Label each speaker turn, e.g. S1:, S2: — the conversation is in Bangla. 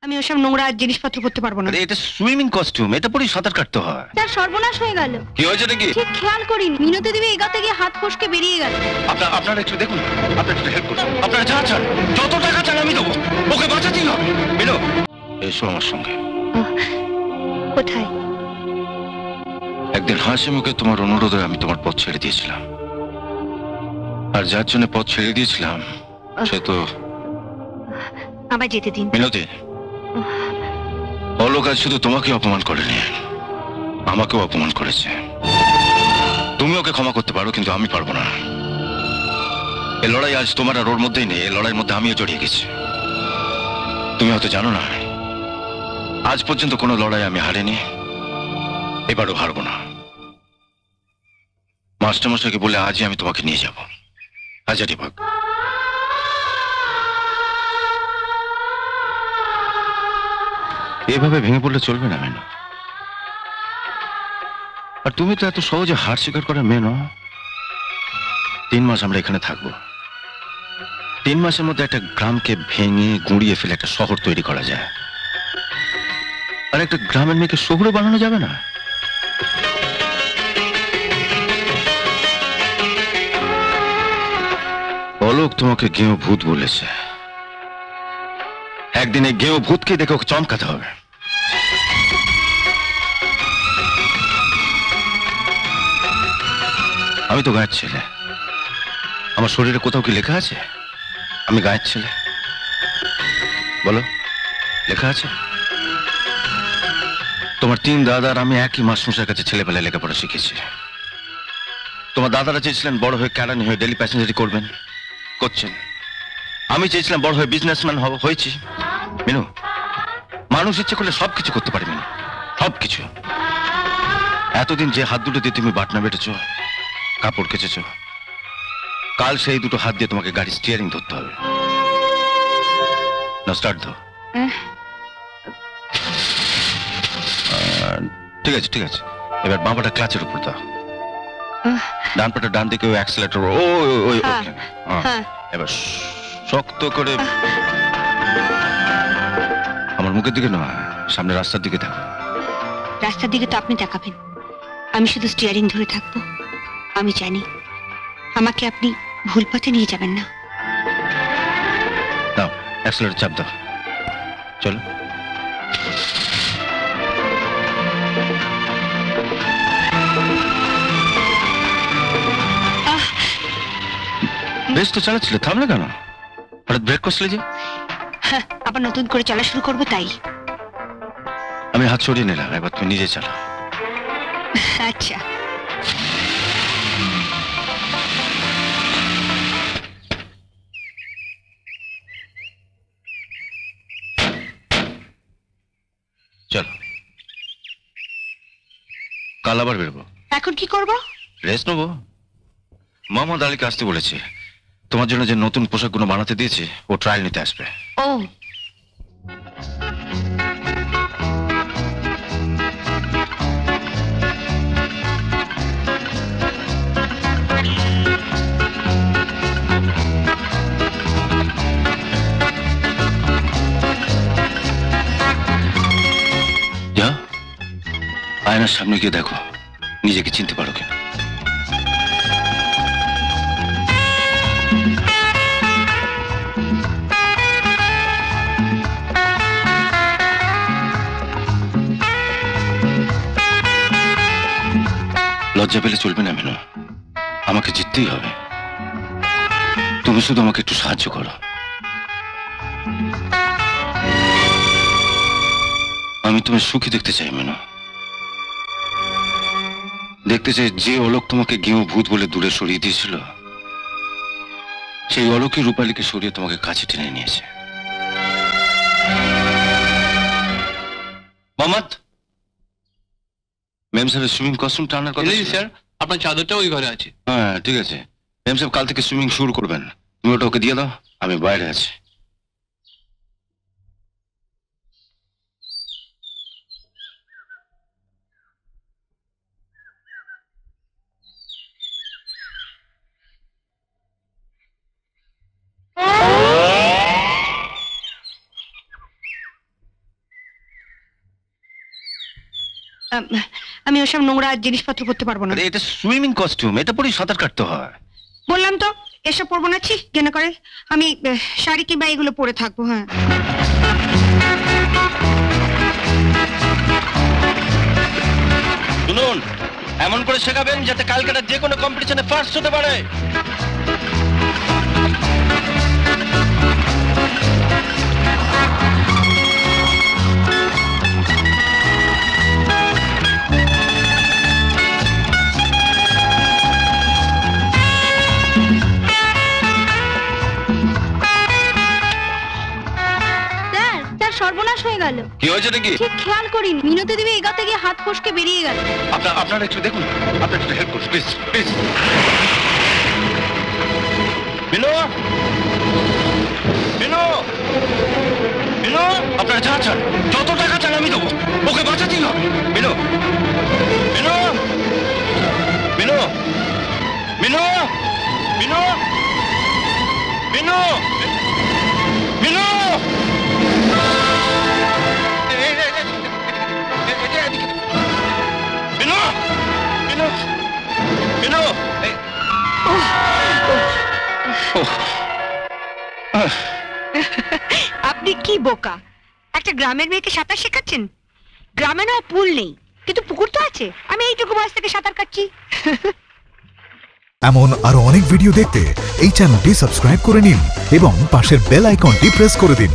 S1: আমি ওসব নোংরা জিনিসপত্র করতে পারবো না।
S2: এটা সুইমিং কস্টিউম, এটা পরেই সাঁতার কাটতে হয়।
S1: তার সর্বনাশ হয়ে গেল।
S2: কি হয়েছে নাকি?
S1: ঠিক খেয়াল করিনি, মিনতি দেবী এগাতে গিয়ে হাত ফসকে বেরিয়ে গেল।
S2: আপনারা একটু দেখুন, আপনারা একটু হেল্প করুন। আপনারা যা চান, যত টাকা চান আমি দেবো, ওকে বাঁচাতেই হবে। মিনু, এসো আমার সঙ্গে।
S1: কোথায়?
S2: একদিন হাসি মুখে তোমার অনুরোধে আমি তোমার পথ ছেড়ে দিয়েছিলাম, আর যার জন্য পথ ছেড়ে দিয়েছিলাম সে তো...
S1: আমায় যেতে দিন।
S2: মিনতি, অলোক আজ শুধু তোমাকে অপমান করেনি, আমাকেও অপমান করেছে। তুমি ওকে ক্ষমা করতে পারো, কিন্তু আমি পারবো না। এই লড়াই আজ তোমার আর ওর মধ্যেই নেই, এই লড়াইয়ের মধ্যে আমিও জড়িয়ে গেছি। তুমি হয়তো জানো না, আজ পর্যন্ত কোনো লড়াই আমি হারিনি, এবারও হারবো না। মাস্টারমশাইকে বলে আজই আমি তোমাকে নিয়ে যাব হাজারিবাগ। এভাবে ভেঙে পড়লে চলবে না মেনু। আর তুমি তো এত সহজে হার স্বীকার করার মেয়ে নও। 3 মাস আমরা এখানে থাকবো। 3 মাসের মধ্যে একটা গ্রামকে ভেঙে গুঁড়িয়ে ফেলে একটা শহর তৈরি করা যায়, আর একটা গ্রামের মেয়েকে শহুরে বানানো যাবে না। অলোক তোমাকে গেঁয়ো ভূত বলেছে, একদিন এই গেঁয়ো ভূতকে দেখে ওকে চমকাতে হবে। আমি তো গায়ের ছেলে, আমার শরীরে কোথাও কি লেখা আছে আমি গায়ের ছেলে? বলো, লেখা আছে? তোমার 3 দাদার আমি একই মাস্টারমশাইয়ের কাছে ছেলেবেলায় লেখাপড়া শিখেছি। তোমার দাদারা চেয়েছিলেন বড় হয়ে ক্যারানি হয়ে ডেলি প্যাসেঞ্জারি করবেন, করছেন। আমি চেয়েছিলাম বড় হয়ে বিজনেসম্যান হব, হয়েছি। মিনু, মানুষ ইচ্ছে করলে সবকিছু করতে পারে মিনু, সবকিছু। এতদিন যে হাত দুটো দিয়ে তুমি বাটনা বেটেছ, কাপড় কেচেছ, কাল সেই দুটো হাত দিয়ে তোমাকে গাড়ি স্টিয়ারিং ধরতে হবে। না, স্টার্ট দাও। ঠিক আছে, ঠিক আছে। এবার বাঁ পাটা ক্লাচের উপর দাও, ডান পাটা ডান দিকে ওই অ্যাক্সিলারেটর। ওই এবার শক্ত করে আমার মুখের দিকে নয়, সামনে রাস্তার দিকে দেখো।
S1: রাস্তার দিকে তো আপনি তাকাবেন, আমি শুধু স্টিয়ারিং ধরে থাকবো। আমি জানি আমাকে আপনি ভুল পথে নিয়ে যাবেন না।
S2: দাও, অ্যাক্সিলারেটর চাপ দাও, চলো। বেশ তো চালাচ্ছিলে, থামলে কেন? হঠাৎ ব্রেক করছিলে যে?
S1: হ্যাঁ, আবার নতুন করে চলা শুরু করবো তাই।
S2: আমি হাত সরিয়ে নিলাম, এবার তুমি নিজে চালাও।
S1: আচ্ছা।
S2: চলো, কাল আবার বেরোবো।
S1: এখন কি করব?
S2: রেস্ট নেবো। মোহাম্মদ আলীকে আসতে বলেছি, তোমার জন্য যে নতুন পোশাকগুলো বানাতে দিয়েছি ও ট্রায়াল নিতে আসবে।
S1: ও,
S2: যা, আয়নার সামনে গিয়ে দেখো নিজেকে চিনতে পারো কিনা। লজ্জা পেলে চলবে না মেনু, আমাকে জিততেই হবে। তুমি শুধু আমাকে একটু সাহায্য করো। আমি তোমায় সুখী দেখতে চাই মেনু, দেখতে চাই যে অলোক তোমাকে গেঁয়ো ভূত বলে দূরে সরিয়ে দিয়েছিল, সেই অলোকী রূপালীকে সরিয়ে তোমাকে কাছে টেনে নিয়েছে। মোহাম্মদ, ম্যাম সাহেব সুইমিং কস্টিউমটা আনার কথা ছিল।
S3: স্যার, আপনার চাদরটা ওই ঘরে আছে।
S2: হ্যাঁ, ঠিক আছে। ম্যাম সাহেব কাল থেকে সুইমিং শুরু করবেন, তুমি ওটা ওকে দিয়ে দাও, আমি বাইরে আছি।
S1: আমি ওসব নোংরা জিনিসপত্র করতে পারবো না।
S2: আরে এটা সুইমিং কস্টিউম, এটা পরেই সাঁতার কাটতে হয়।
S1: বললাম তো এসব পরবো না, ছি কেন করে। আমি শাড়ি কিংবা এগুলো পরে থাকবো। হ্যাঁ,
S2: শুনুন, এমন করে শেখাবেন যাতে কালকেটা যে কোনো কম্পিটিশনে ফার্স্ট হতে পারে।
S4: স্যার সর্বনাশ হয়ে গেল।
S2: কি হয়েছে নাকি?
S4: ঠিক খেয়াল করিনি, মিনতি দেবী এগাতে গিয়ে হাত ফসকে বেরিয়ে গেল।
S2: আপনারা একটু দেখুন, আপনারা একটু হেল্প করুন প্লিজ প্লিজ। বিনু, বিনু, বিনু, আপনারা যা চান, যত টাকা চান আমি দেবো, ওকে বাঁচাতেই হবে। বিনু, বিনু, বিনু, বিনু, বিনু, বিনু, বিনু। বিনু, বিনু, বিনু,
S1: আপনি কি বোকা, একটা গ্রামের মেয়েকে সাঁতার শেখাচ্ছেন? গ্রামে না পুল নেই, কিন্তু পুকুর তো আছে। আমি এইটুকু বয়স থেকে সাঁতার কাটছি।
S5: এমন আরো অনেক ভিডিও দেখতে এই চ্যানেলটি সাবস্ক্রাইব করে নিন এবং পাশের বেল আইকনটি প্রেস করে দিন।